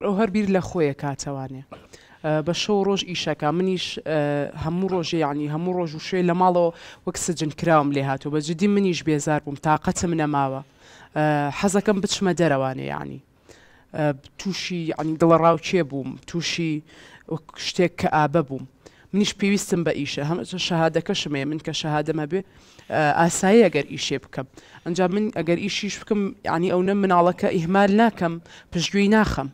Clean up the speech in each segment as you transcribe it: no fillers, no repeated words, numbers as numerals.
ئەو هەربیر لە خۆیە کاتەوانێ بە شەو ڕۆژ ئیشەکە منیش هەموو ڕۆژێ یعنی هەموو ڕۆژ و شوێ لە ماڵەوە وەک سجن کراوم لێ هاتووە بە جدی منیش بێزار بووم تااقەتم نەماوە حەزەکەم بچمە دەرەوانێ یعنی تووشی ینی دڵە ڕاوچێ بووم تووشی شتێک کە ئابە بووم منیش پێویستم بە ئیشە هەم شەهادەکەشمەیە من کە شەهادەمە بێ ئاسایی ئەگەر ئیشێ بکەم ئەنجا من ئەگەر ئیشیش بکەم ینی ئەو نە مناڵەکە ئیهمال ناکەم پشتگوێی ناخەم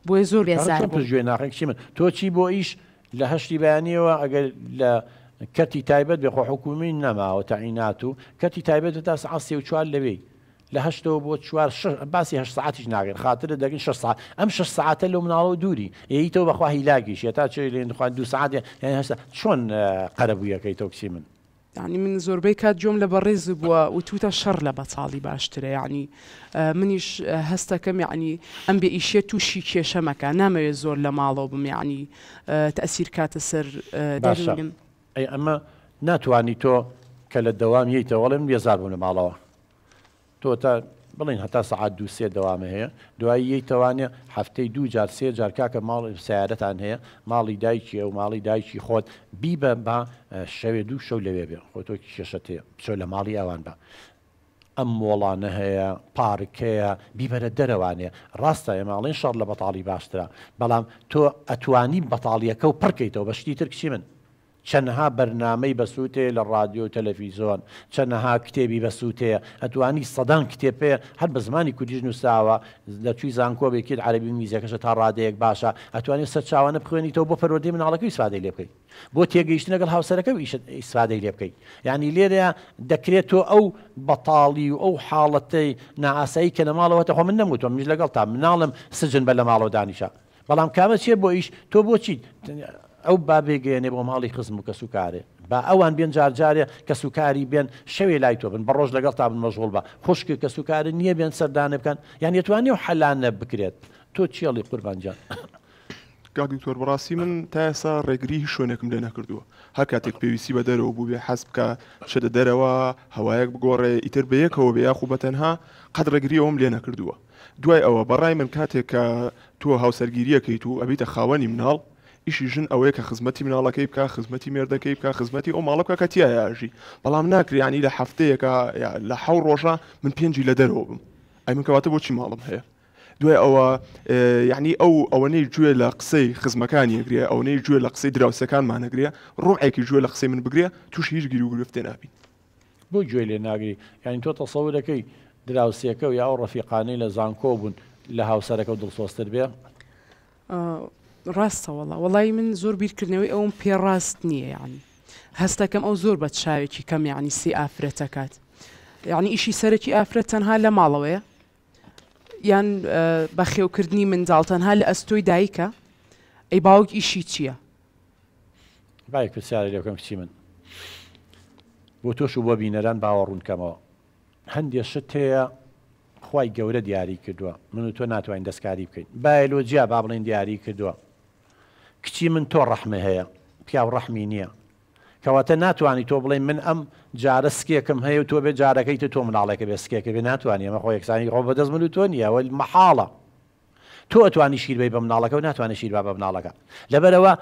بۆیە زۆر بێزار پشتگوێ ناخەم کچی من تۆ چی بۆ ئیش لە هەشتی بەیانیەوە ئەگەر لە کەتی تایبەت بێ خۆ حکومی نەماوە تاعینات و کەتی تایبەت تا سەعات 3:04 لەوێ لە هەشتەوە بۆ 4 باسی 8 ساعتیش ناگەن خاترە دەگەن 6 ساعت ئەم 6 ساعتە لەو مناڵەوە دووری ئیتەوە بەخوا هیلاگیش تا چێ لێن دخوان 2 ساعت یعنی هەستا چۆن قەرەبوویەکەی تۆ کچی من ینی من زۆربەی کات جۆم لە بەڕێز بووە و توتە شەڕ لە بەتاڵی باشترە یعنی منیش هەستەکەم یعنی ئەم بێ ئیشێ تووشی کێشەمەکە نامەوێت زۆر لە ماڵەوە بم یعنی تەسیر کاتە سەر دەرگن ئەی ئەمە ناتوانانی تۆ کە لە دەوام ییتەوە وەڵێم بێزار بووم لە ماڵەوە تۆ تا بڵین هەتا سەعات 2-3 دەوامە هەیە دوایی یەکتەوانێ هەفتەی 2 جار 3 جار کاکە ماڵ سیارەتان هەیە ماڵی دایکی و ماڵی دایکی خۆت بیبە بە شەوێ 2 شەو لەوێ بێ خۆ تۆ کێشەت هەیە بچۆ لە ماڵی ئەوان بە ئەم مۆڵانە هەیە پارکەیە بیبەرە دەرەوانێ ڕاستە ئێماڵین شەڕ لە بەتاڵی باشترە بەڵام تۆ ئەتوانی بەتاڵیەکە و پڕکەیتەوە بەشتی تر کچی من چەندها بەرنامەی بەسووتێ لە ڕادیۆ تەلەڤیزۆن چەندها کتێبی بەسووتەیە ئەتوانی سەدان کتێبەیە هەر بە زمانی کوردیش نووساوە دەچووی زانکۆبێکیت عەرەبی میزەکەشە تا ڕادەیەک باشە ئەتوانێت سەرچاوانە بخوێنیتەوە بۆ پەروەردەی مناڵەکەی ئیسفادەی لێ بکەیت بۆ تێگەیشتن لەگەڵ هاوسەرەکە ئیسفادەی لێ بکەیت یعنی لێرەیە دەکرێت تۆ ئەو بەتاڵی و ئەو حاڵەتەی نائاسایی کە لە ماڵەوەتە خۆ من نەموتم میش لەگەڵ تا مناڵم سجن بە لە ماڵەوە دانیشە بەڵام کامە چیە بۆ ئیش تۆ بۆچی ئەو بابێگەێنێ بۆ ماڵی خزم و کە سوکارێ با ئەوان بێن جارجارێ کە سوکاری بێن شەوێ لای تۆ بن بە ڕۆژ لەگەڵ تا بن مەشغوڵ بە خوشکی کە سوکارە نییە بێن سەردانە بکەن یان توانێ و حەلانە بکرێت تۆ چیڵی قوربانجان کاک دکتۆر بەڕاستی من تا ئێستا ڕێگری شوێنێکم لێ نەکردووە هەر کاتێک پێویستی بە دەرەوە بوو بێ حەز بکە شەدە دەرەوە هەوایەک بگۆڕێ ئیتر بە یەکەوە بێ یاخو بەتەنها قەت ڕێگریەوەم لێ نەکردووە دوای ئەوە بەڕای من کاتێک کە تۆ هاوسەرگیریەکەیت و ئەبیتە خاوەنی مناڵ ئیشی ژن ئەوەیە کە خزمەتی مناڵەکەی بکە خزمەتی مێردەکەی بکە خزمەتی ئەو ماڵە بکە کە تایەژی بەڵام ناکریانی لە هەفتەیەکە لە 7 ڕۆژە من 5 لە دەرەوە بم ئەی من کەواتە بۆچی ماڵم هەیە دوای ئەوە یعنی ئەوەنەی گوێ لە قسەی خزمەکانی ئەگرێ ئەوەی گوێ لە قسەی دراوسەکانمانەگرێ ڕوعێکی گوێ لە قسەی من بگرێ توش هیچ گیری و گرفتێ نابین بۆ گوێ لێ ناگری یعنی تۆ تەسەورەکەی دراوسێکە و یا ئەو ڕەفیقانەی لە زانکۆ بوون لە هاوسەرەکە و دڵسۆستر بێ ڕاستە وەڵی من زۆر بیرکردنەوەی ئەوم پێڕاست نییە یعنی هەستەکەم ئەو زۆر بە چاوێکی کەم یعنی سی ئافرەتەکات یعنی ئیشی سەرەکی ئافرەت تەنها لە ماڵەوەیە یان بەخێوکردنی منداڵ تەنها لە ئەستۆی دایکە ئەی باوک ئیشی چییە؟ باێک پرسیارە لێکەم کچی من بۆ تۆش و بۆ بینەران باوەڕوونکەمەوە هەندێک شت هەیە خی گەورە دیاری کردووە من و تۆ ناتوانین دەستکاری بکەین بایلۆجیا با بڵین دیاری کردووە کچی من تۆ ڕەحمە هەیە پیا و ڕەحمی نییە کەواتە ناتوانانی تۆ بڵێن من ئەم جارە سکێکم هەیە و تۆ بێ جارەکەیتە تۆ مناڵێکە بێ سکێکە بێ ناتوانانی ئەمە خۆ یەکسانی ڕۆ بەدەست من و تۆ نییە وەل مەحاڵە تۆ ئەتوانی شیربەی بە مناڵەکە و ناتوانێت شیربا بە مناڵەکە لەبەرەوە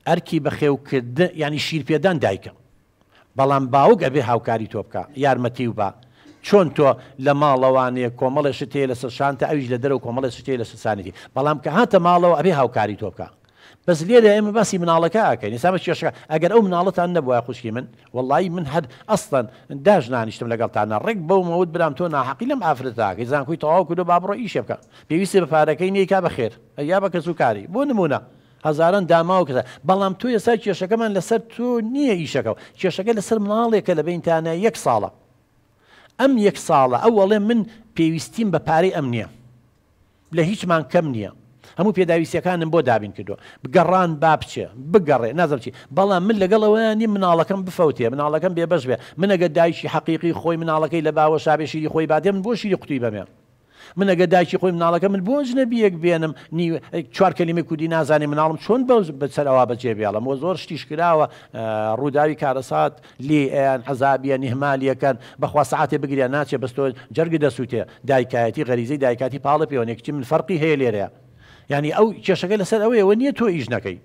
ئەرکی بەخێوکردن ینی شیرپێدان دایکە بەڵام باوک ئەبێ هاوکاری تۆ بکە یارمەتی و بە چۆن تۆ لە ماڵەوانەیە کۆمەڵی شتێ لە سەرشانتە ئەویش لە دەرەوە کۆمەڵی شتێ لە سوسانێتی بەڵام کە هاتە ماڵەوە ئەبێ هاوکاری تۆ بکە بەس لێرە ئێمە باسی مناڵەکە ئاکەین ئێستا کێشەکە ئەگەر ئەو مناڵەتان نەبووە خوشکی من وەڵی من هەر ئەستەن داژ نانیشتم لەگەڵتانە ڕێک بەو مەوت برام تۆ ناحەقی لەم ئافرەتاکەی زانکۆی تەواو کردو با بڕۆ ئیشێ بکە پێویستی بە پارەکەی نییە بەخێر یا بە کەسوکاری بۆ نمونە هەزاران داماوە کەسە بەڵام تۆ ئێستا کێشەکەمان لەسەر تۆ نییە ئیشەکەەوە کێشەکە لەسەر مناڵێکە لە بینتانە 1 ساڵە ئەم 1 ساڵە ئەو وەڵێ من پێویستیم بە پارەی ئەم نییە لە هیچمان کەم نییە هەموو پێداویستەکانم بۆ دابین کردو بگەڕان با بچێ بگەڕێ نازم چی بەڵام من لەگەڵەوەیانی مناڵەکەم بفەوتێ مناڵەکەم بێبەش بێ من ئەگە دایکی حەقیقی خۆی مناڵەکەی لە باوە شابێ شیری خۆی بادێ من بۆ شیری قوتوی بەمێ من ئەگە دایکی خۆی مناڵەکە من بۆ ئەجنەبیەک بێنم چوار کەلیمە کوردی نازانێ مناڵم چۆن بەسەرەوە بەجێ بێڵم بۆ زۆر شتیش کراوە ڕووداوی کارەسات لێ ئەیان حەزابیە نیهمالیەکەن بەخوا سعاتێ بگریان ناچێ بەستۆ جەرگی دەسووتێ دایکایەتی غەریزەی دایکاتی پاڵە پێوەنێکتی من فەرقی هەیە لێرەیە یعنی ئەو کێشەکە لەسەر ئەوەیەوە نییە تۆ ئیش نەکەی